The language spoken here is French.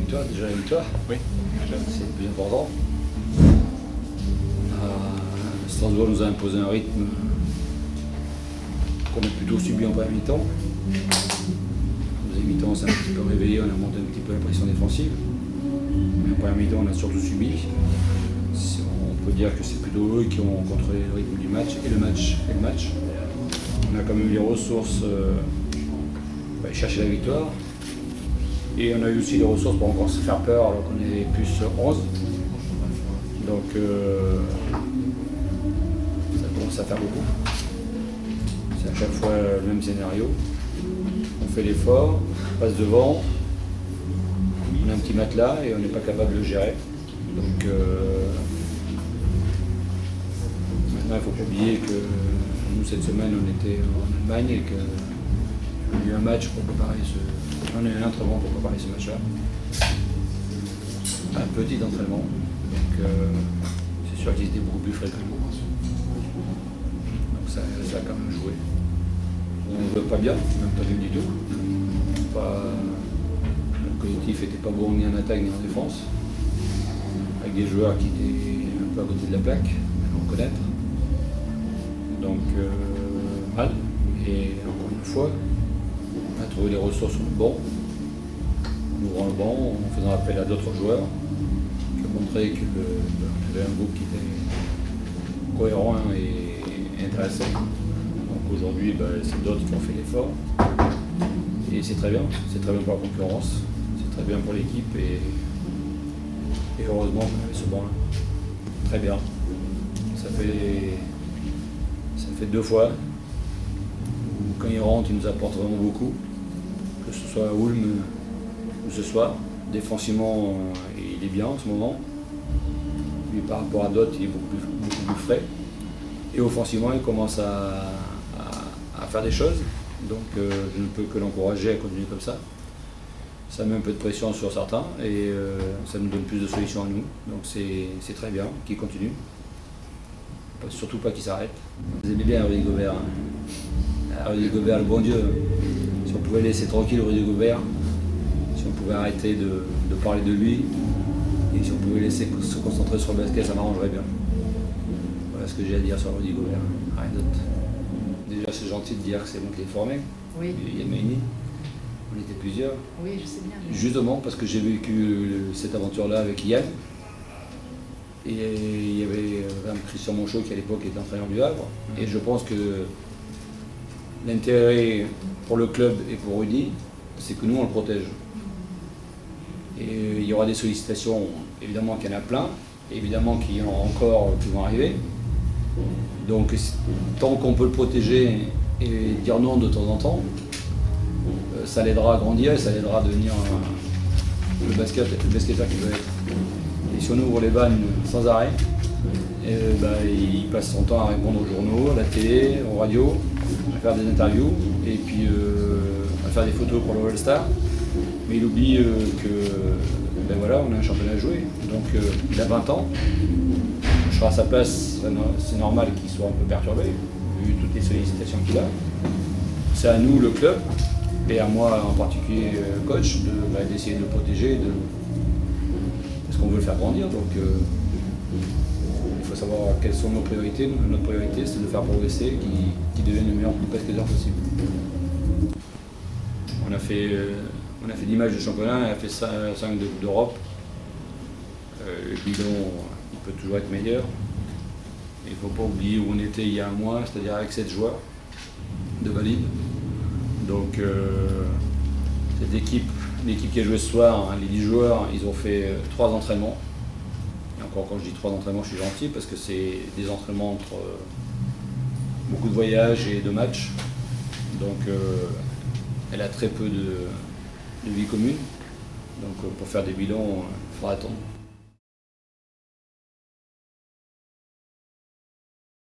déjà la victoire. Oui. C'est le plus important. Strasbourg nous a imposé un rythme qu'on a plutôt subi en première mi-temps. En deuxième mi-temps, on s'est un petit peu réveillé, on a monté un petit peu la pression défensive. Mais en première mi-temps, on a surtout subi. On peut dire que c'est plutôt eux qui ont contrôlé le rythme du match et le match. On a quand même eu les ressources pour aller chercher la victoire. Et on a eu aussi les ressources pour encore se faire peur alors qu'on est plus 11. Donc ça commence à faire beaucoup. C'est à chaque fois le même scénario. On fait l'effort, on passe devant, on a un petit matelas et on n'est pas capable de le gérer. Donc maintenant il ne faut pas oublier que nous cette semaine on était en Allemagne et qu'on a eu un match pour préparer on a eu un entraînement pour préparer ce match-là. Un petit entraînement. Donc c'est sûr qu'ils étaient beaucoup plus frais que nous. Donc ça a quand même joué. On ne veut pas bien, même pas bien du tout. Le collectif n'était pas bon ni en attaque ni en défense. Avec des joueurs qui étaient un peu à côté de la plaque, il faut reconnaître. Donc mal. Et encore une fois, on a trouvé les ressources sur le banc, en ouvrant le banc, en faisant appel à d'autres joueurs, qui ont montré qu'il y avait un groupe qui était cohérent et intéressant. Donc aujourd'hui, c'est d'autres qui ont fait l'effort. Et c'est très bien pour la concurrence, c'est très bien pour l'équipe et heureusement qu'on avait ce banc-là. Très bien. Ça fait 2 fois. Quand il rentre, il nous apporte vraiment beaucoup, que ce soit à Ulm ou ce soir. Défensivement, il est bien en ce moment. Lui, par rapport à d'autres, il est beaucoup plus frais. Et offensivement, il commence à faire des choses. Donc je ne peux que l'encourager à continuer comme ça. Ça met un peu de pression sur certains et ça nous donne plus de solutions à nous. Donc c'est très bien qu'il continue. Surtout pas qu'il s'arrête. Vous aimez bien Rudy Gobert. Hein. Rudy Gobert, le bon Dieu. Si on pouvait laisser tranquille Rudy Gobert, si on pouvait arrêter de parler de lui, et si on pouvait laisser se concentrer sur le basket, ça m'arrangerait bien. Voilà ce que j'ai à dire sur Rudy Gobert. Rien d'autre. Déjà, c'est gentil de dire que c'est moi qui l'ai formé. Oui. Yamini. On était plusieurs. Oui, je sais bien. Justement parce que j'ai vécu cette aventure-là avec Yann. Et il y avait Christian Monchot qui à l'époque était entraîneur du Havre. Et je pense que l'intérêt pour le club et pour Rudy, c'est que nous on le protège. Et il y aura des sollicitations, évidemment qu'il y en a plein, évidemment qu'il y en aura encore qui vont arriver. Donc tant qu'on peut le protéger et dire non de temps en temps, ça l'aidera à grandir et ça l'aidera à devenir le basketteur qu'il veut être. Et si on ouvre les vannes sans arrêt, il passe son temps à répondre aux journaux, à la télé, aux radios, à faire des interviews et puis à faire des photos pour le All-Star. Mais il oublie on a un championnat à jouer. Donc il a 20 ans. Je serai à sa place, c'est normal qu'il soit un peu perturbé, vu toutes les sollicitations qu'il a. C'est à nous, le club, et à moi en particulier, coach, d'essayer de le protéger, parce qu'on veut le faire grandir. Donc il faut savoir quelles sont nos priorités. Notre priorité, c'est de le faire progresser, qu'il devienne le meilleur basketteur possible. On a fait 10 matchs de championnat, on a fait 5 de Coupe d'Europe. Le bilan, il peut toujours être meilleur. Il ne faut pas oublier où on était il y a un mois, c'est-à-dire avec 7 joueurs de valide. Donc cette équipe, l'équipe qui a joué ce soir, les 10 joueurs, ils ont fait 3 entraînements. Et encore quand je dis 3 entraînements, je suis gentil parce que c'est des entraînements entre beaucoup de voyages et de matchs. Donc elle a très peu de vie commune. Donc pour faire des bilans, il faudra attendre.